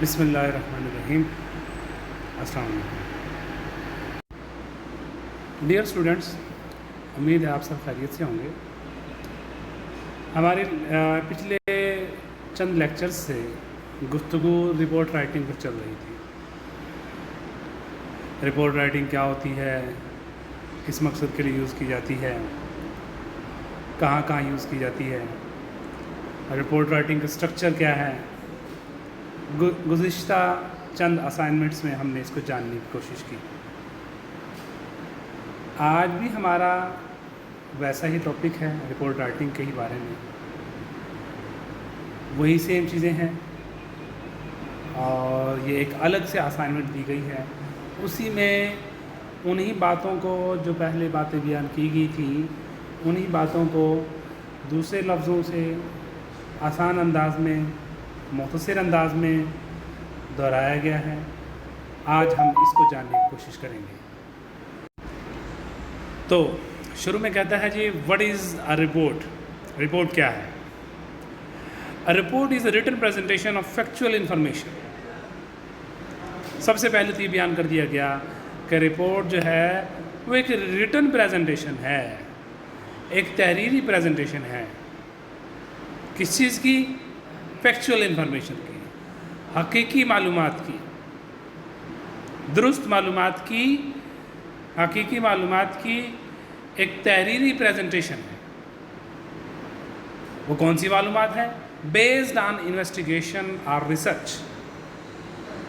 बिस्मिल्लाहिर्रहमानिर्रहीम। अस्सलाम वालेकुम। डियर स्टूडेंट्स, उम्मीद है आप सब खैरियत से होंगे। हमारे पिछले चंद लेक्चर्स से गुफ्तगू रिपोर्ट राइटिंग पर चल रही थी। रिपोर्ट राइटिंग क्या होती है, किस मकसद के लिए यूज़ की जाती है, कहाँ कहाँ यूज़ की जाती है, रिपोर्ट राइटिंग का स्ट्रक्चर क्या है। गुज़िश्ता चंद असाइनमेंट्स में हमने इसको जानने की कोशिश की। आज भी हमारा वैसा ही टॉपिक है, रिपोर्ट राइटिंग के ही बारे में। वही सेम चीज़ें हैं और ये एक अलग से असाइनमेंट दी गई है। उसी में उन्हीं बातों को, जो पहले बातें बयान की गई थी, उन्हीं बातों को दूसरे लफ्ज़ों से आसान अंदाज में, मुख्तसर अंदाज में दोहराया गया है। आज हम इसको जानने की कोशिश करेंगे। तो शुरू में कहता है जी, what is a report. Report क्या है? A report is a written presentation of factual information. सबसे पहले तो ये बयान कर दिया गया कि रिपोर्ट जो है वो एक रिटन प्रेजेंटेशन है, एक तहरीरी प्रेजेंटेशन है। किस चीज़ की? फैक्चुअल इंफॉर्मेशन की, हकीकी मालूमात की, दुरुस्त मालूमात की, हकीकी मालूमात की एक तहरीरी प्रेजेंटेशन है। वो कौन सी मालूमात है? बेस्ड ऑन इन्वेस्टिगेशन और रिसर्च,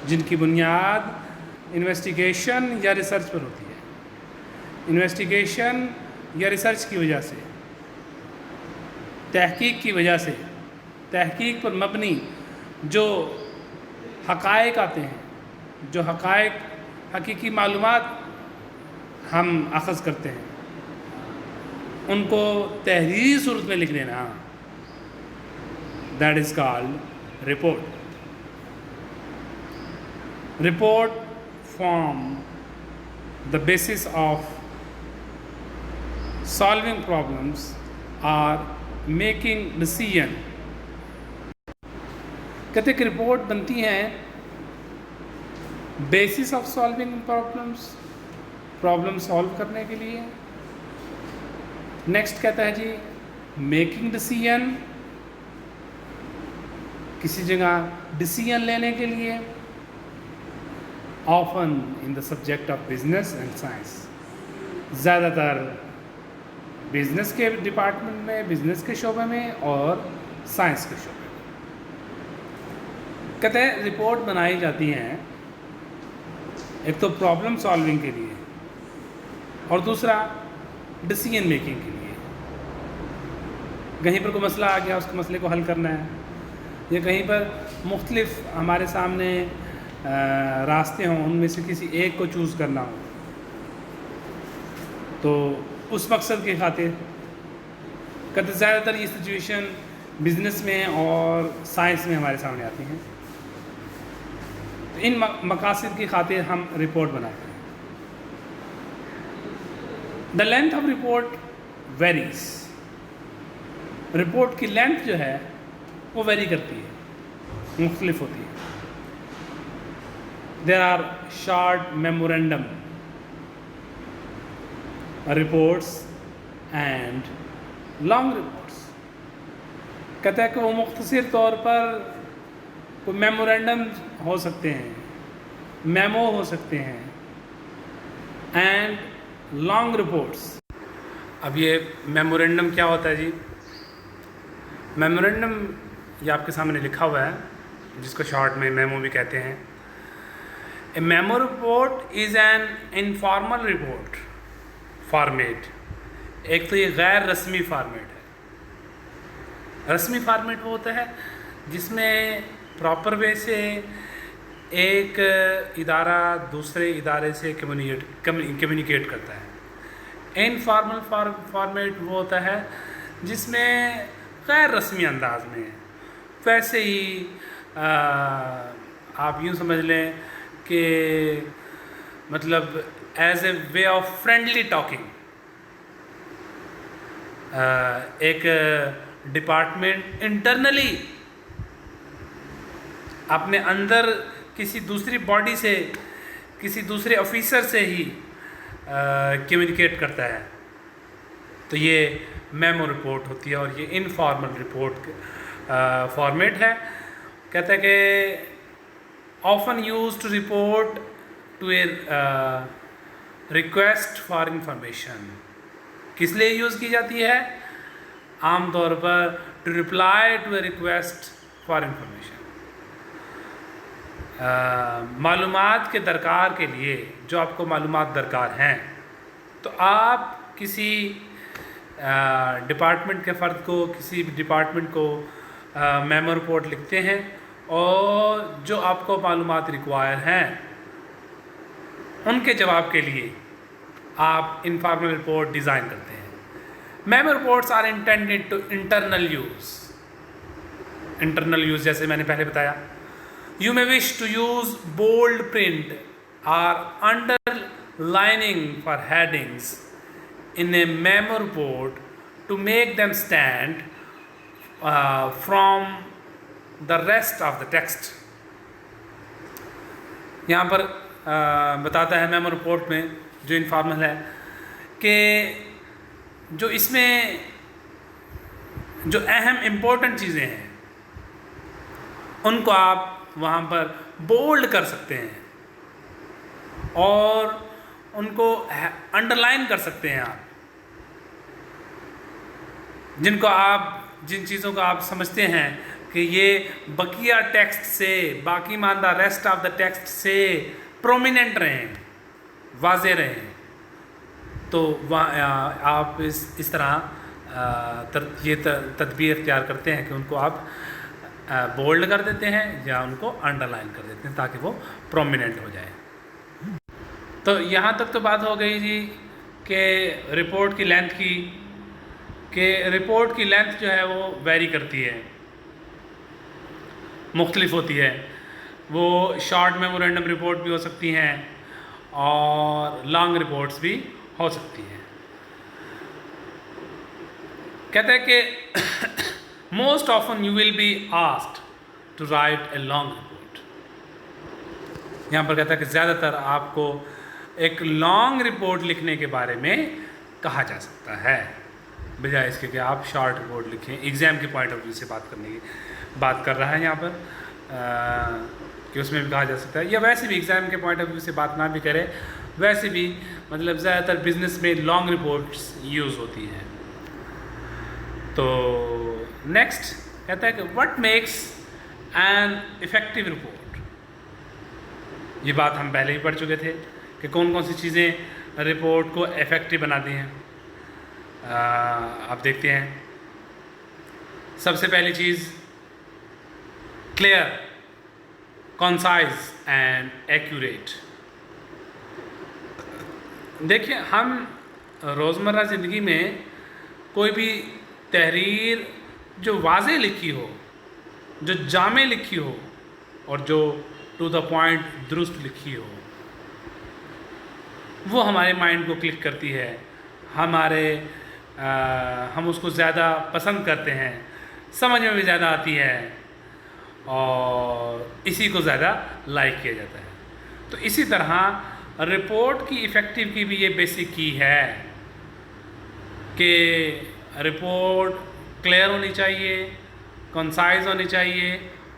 जिनकी बुनियाद इन्वेस्टिगेशन या रिसर्च पर होती है। इन्वेस्टिगेशन या रिसर्च की वजह से, तहकीक की वजह से, तहकीक पर मबनी जो हक़ाइक़ आते हैं, जो हक़ाइक़, हकीकी मालूमात हम अख़ज़ करते हैं, उनको तहरीरी सूरत में लिख लेना, that is called report. Report form the basis of solving problems और मेकिंग डिसीजन। कहते कि रिपोर्ट बनती हैं basis of solving problems, problem solve करने के लिए। नेक्स्ट कहता है जी, मेकिंग डिसीजन, किसी जगह डिसीजन लेने के लिए। Often in the subject of business and science, ज़्यादातर बिजनेस के डिपार्टमेंट में, बिजनेस के शोबे में और साइंस के शोबे में। कहते हैं रिपोर्ट बनाई जाती हैं एक तो प्रॉब्लम सॉल्विंग के लिए और दूसरा डिसीजन मेकिंग के लिए। कहीं पर कोई मसला आ गया, उसके मसले को हल करना है, या कहीं पर मुख्तलिफ हमारे सामने रास्ते हों, उनमें से किसी एक को चूज़ करना हो, तो उस मकसद के खातिर कहते ज़्यादातर ये सिचुएशन बिज़नेस में और साइंस में हमारे सामने आती हैं। तो इन मकासद की खातिर हम रिपोर्ट बनाते हैं। The length of report varies. Report की लेंथ जो है वो वेरी करती है, मुख्तलिफ होती है। There are short memorandum reports and long reports. कहता है कि वो मुख्तसर तौर पर कोई मेमोरेंडम हो सकते हैं, मेमो हो सकते हैं, एंड लॉन्ग रिपोर्ट्स। अब ये मेमोरेंडम क्या होता है जी? मेमोरेंडम ये आपके सामने लिखा हुआ है, जिसको शॉर्ट में मेमो भी कहते हैं। A memo report is an informal report format. एक तो ये गैर रस्मी फॉर्मेट है। रस्मी फॉर्मेट वो होता है जिसमें प्रॉपर वे से एक इदारा दूसरे इदारे से कम्युनिकेट करता है। इनफॉर्मल फॉर्मेट वो होता है जिसमें गैर रस्मी अंदाज में, वैसे ही आप यूँ समझ लें कि मतलब as a way of friendly talking, एक डिपार्टमेंट इंटरनली अपने अंदर किसी दूसरी बॉडी से, किसी दूसरे ऑफिसर से ही कम्युनिकेट करता है। तो ये मेमो रिपोर्ट होती है और ये इनफॉर्मल रिपोर्ट फॉर्मेट है। कहता है कि often use to report to a request for information. किस लिए यूज़ की जाती है? आमतौर पर to reply to a request for information, मालूमात के दरकार के लिए, जो आपको मालूमात दरकार हैं। तो आप किसी डिपार्टमेंट के फ़र्द को, किसी डिपार्टमेंट को मेमो रिपोर्ट लिखते हैं और जो आपको मालूमात रिक्वायर हैं उनके जवाब के लिए आप इनफॉर्मल रिपोर्ट डिज़ाइन करते हैं। Memo reports are intended to internal use. Internal use जैसे मैंने पहले बताया, you may wish to use bold print और underlining for headings in a memo report to make them stand from the rest of the text। यहाँ पर बताता है memo report में, जो इनफॉर्मल है, कि जो इसमें जो अहम इम्पोर्टेंट चीज़ें हैं उनको आप वहाँ पर बोल्ड कर सकते हैं और उनको अंडरलाइन कर सकते हैं आप, जिन चीज़ों को आप समझते हैं कि ये बकिया टेक्स्ट से, बाकी मानदा रेस्ट ऑफ द टेक्स्ट से प्रोमिनेंट रहें, वाज़े रहें, तो आप इस तरह ये तदबीर इख्तियार करते हैं कि उनको आप बोल्ड कर देते हैं या उनको अंडरलाइन कर देते हैं ताकि वो प्रोमिनेंट हो जाए। तो यहाँ तक तो बात हो गई जी कि रिपोर्ट की लेंथ की, कि रिपोर्ट की लेंथ जो है वो वेरी करती है, मुख्तलिफ होती है। वो शॉर्ट मेमोरेंडम रिपोर्ट भी हो सकती हैं और लॉन्ग रिपोर्ट्स भी हो सकती हैं। कहते हैं कि most often you will be asked to write a long report. यहाँ पर कहता है कि ज़्यादातर आपको एक लॉन्ग रिपोर्ट लिखने के बारे में कहा जा सकता है, बजाय इसके कि आप शॉर्ट रिपोर्ट लिखें। एग्ज़ाम के पॉइंट ऑफ व्यू से बात कर रहा है यहाँ पर कि उसमें भी कहा जा सकता है, या वैसे भी एग्ज़ाम के पॉइंट ऑफ व्यू से बात ना भी करें, वैसे भी मतलब ज़्यादातर बिजनेस में लॉन्ग रिपोर्ट्स यूज़ होती हैं। तो नेक्स्ट कहता है कि what makes an effective report. ये बात हम पहले ही पढ़ चुके थे कि कौन कौन सी चीज़ें रिपोर्ट को इफ़ेक्टिव बनाती हैं। आप देखते हैं, सबसे पहली चीज़ क्लियर, कॉन्साइज एंड एक्यूरेट। देखिए, हम रोज़मर्रा ज़िंदगी में कोई भी तहरीर जो वाज़े लिखी हो, जो जामे लिखी हो और जो टू द पॉइंट दुरुस्त लिखी हो, वो हमारे माइंड को क्लिक करती है, हम उसको ज़्यादा पसंद करते हैं, समझ में भी ज़्यादा आती है और इसी को ज़्यादा लाइक किया जाता है। तो इसी तरह रिपोर्ट की इफ़ेक्टिव की भी ये बेसिक की है कि रिपोर्ट क्लियर होनी चाहिए, कंसाइज होनी चाहिए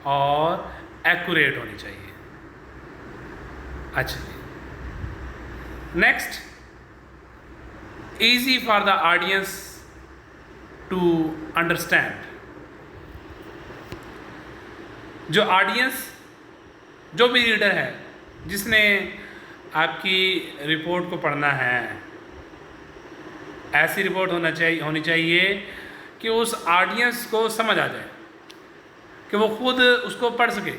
और एक्यूरेट होनी चाहिए। अच्छा, next, easy for the audience to understand। जो ऑडियंस, जो भी रीडर है जिसने आपकी रिपोर्ट को पढ़ना है, ऐसी रिपोर्ट होनी चाहिए कि उस ऑडियंस को समझ आ जाए, कि वो खुद उसको पढ़ सके।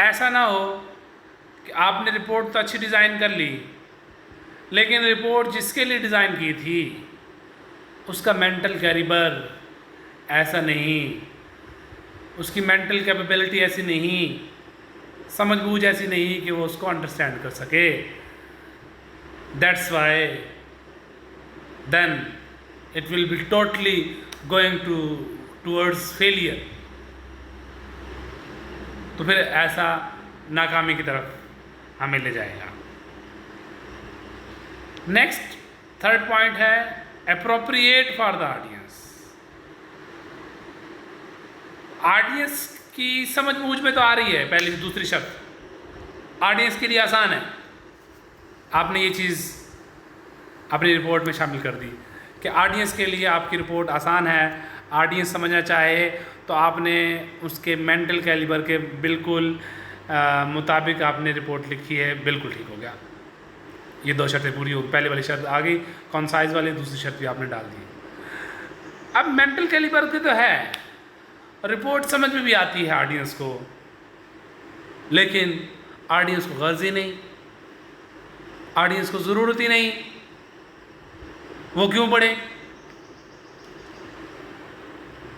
ऐसा ना हो कि आपने रिपोर्ट तो अच्छी डिज़ाइन कर ली, लेकिन रिपोर्ट जिसके लिए डिज़ाइन की थी उसका मेंटल कैलिबर ऐसा नहीं, उसकी मेंटल कैपेबिलिटी ऐसी नहीं, समझबूझ ऐसी नहीं कि वो उसको अंडरस्टैंड कर सके। That's why then it will be totally going towards failure. तो फिर ऐसा नाकामी की तरफ हमें ले जाएगा। नेक्स्ट थर्ड पॉइंट है appropriate for the audience. Audience की समझ बूझ में तो आ रही है पहली दूसरी शर्त, ऑडियंस के लिए आसान है। आपने ये चीज़ अपनी रिपोर्ट में शामिल कर दी कि ऑडियंस के लिए आपकी रिपोर्ट आसान है, ऑडियंस समझना चाहे तो आपने उसके मेंटल कैलिबर के बिल्कुल मुताबिक आपने रिपोर्ट लिखी है, बिल्कुल ठीक हो गया। ये दो शर्तें पूरी होगी, पहले वाली शर्त आ गई, कॉन्साइज वाली दूसरी शर्त भी आपने डाल दी। अब मेंटल कैलिबर के तो है, रिपोर्ट समझ में भी आती है ऑडियंस को, लेकिन ऑडियंस को गर्ज ही नहीं, ऑडियंस को ज़रूरत ही नहीं, वो क्यों पढ़े?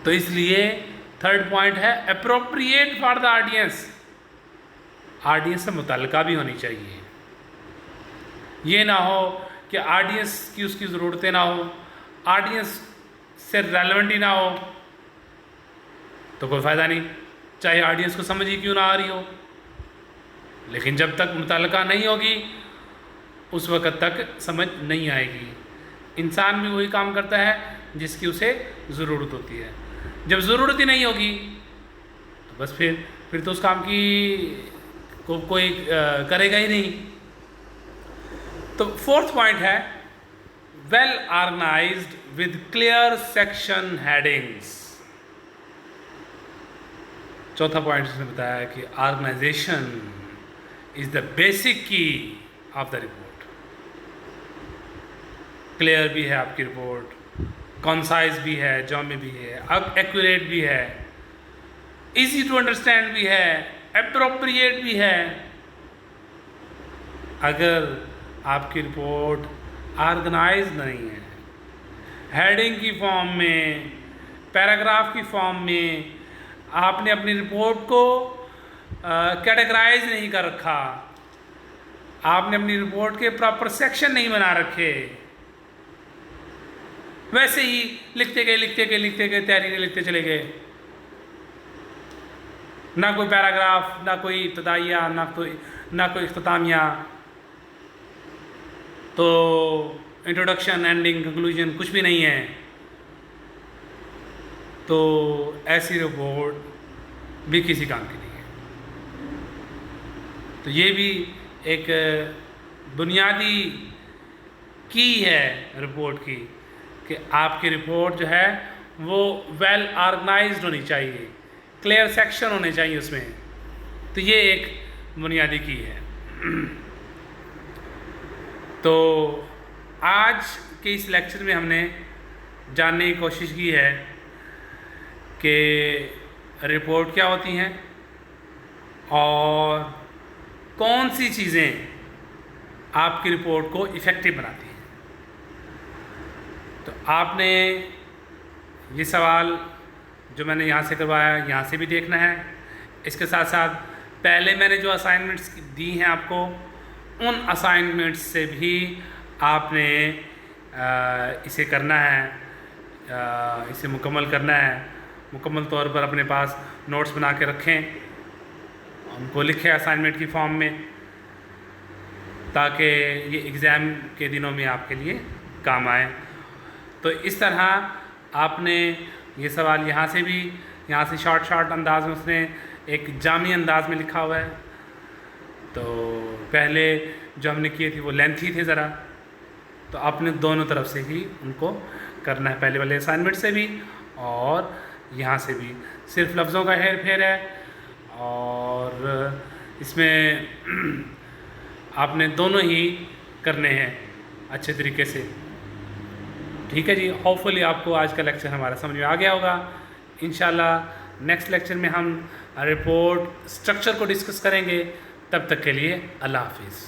तो इसलिए थर्ड पॉइंट है appropriate for the audience. Audience से मुतल्लिका भी होनी चाहिए, ये ना हो कि ऑडियंस की उसकी ज़रूरतें ना हो, ऑडियंस से रेलेवेंट ही ना हो, तो कोई फ़ायदा नहीं, चाहे ऑडियंस को समझ ही क्यों ना आ रही हो। लेकिन जब तक मुतल्लिका नहीं होगी उस वक़्त तक समझ नहीं आएगी। इंसान भी वही काम करता है जिसकी उसे ज़रूरत होती है। जब ज़रूरत ही नहीं होगी तो बस फिर तो उस काम की कोई करेगा ही नहीं। तो फोर्थ पॉइंट है well organised with clear section headings. चौथा पॉइंट इसने बताया कि organisation is the basic key of the report. Clear भी है आपकी रिपोर्ट, कॉन्साइज भी है, जॉमी भी है, अब एक्यूरेट भी है, इजी टू अंडरस्टैंड भी है, एप्रोप्रिएट भी है। अगर आपकी रिपोर्ट ऑर्गेनाइज नहीं है, हेडिंग की फॉर्म में, पैराग्राफ की फॉर्म में आपने अपनी रिपोर्ट को कैटेगराइज नहीं कर रखा, आपने अपनी रिपोर्ट के प्रॉपर सेक्शन नहीं बना रखे, वैसे ही लिखते गए तहरीरें लिखते चले गए, ना कोई पैराग्राफ, ना कोई इब्तिदाइया, ना कोई इख्तितामिया, तो इंट्रोडक्शन, एंडिंग, कंक्लूजन कुछ भी नहीं है, तो ऐसी रिपोर्ट भी किसी काम की नहीं है। तो ये भी एक बुनियादी की है रिपोर्ट की कि आपकी रिपोर्ट जो है वो वेल ऑर्गेनाइज्ड होनी चाहिए, क्लियर सेक्शन होने चाहिए उसमें। तो ये एक बुनियादी की है। तो आज के इस लेक्चर में हमने जानने की कोशिश की है कि रिपोर्ट क्या होती हैं और कौन सी चीज़ें आपकी रिपोर्ट को इफ़ेक्टिव बनाती हैं। तो आपने ये सवाल जो मैंने यहाँ से करवाया, यहाँ से भी देखना है। इसके साथ साथ पहले मैंने जो असाइनमेंट्स दी हैं आपको, उन असाइनमेंट्स से भी आपने इसे करना है, इसे मुकम्मल करना है। मुकम्मल तौर पर अपने पास नोट्स बना के रखें, उनको लिखें असाइनमेंट की फॉर्म में, ताकि ये एग्ज़ाम के दिनों में आपके लिए काम आए। तो इस तरह आपने ये सवाल यहाँ से भी, यहाँ से शॉर्ट अंदाज में उसने एक जामी अंदाज में लिखा हुआ है। तो पहले जो हमने किए थे वो लेंथी थे ज़रा, तो आपने दोनों तरफ से ही उनको करना है, पहले वाले असाइनमेंट से भी और यहाँ से भी। सिर्फ लफ्ज़ों का हेर फेर है और इसमें आपने दोनों ही करने हैं अच्छे तरीके से। ठीक है जी, होपफुली आपको आज का लेक्चर हमारा समझ में आ गया होगा। इंशाल्लाह नेक्स्ट लेक्चर में हम रिपोर्ट स्ट्रक्चर को डिस्कस करेंगे। तब तक के लिए अल्लाह हाफिज़।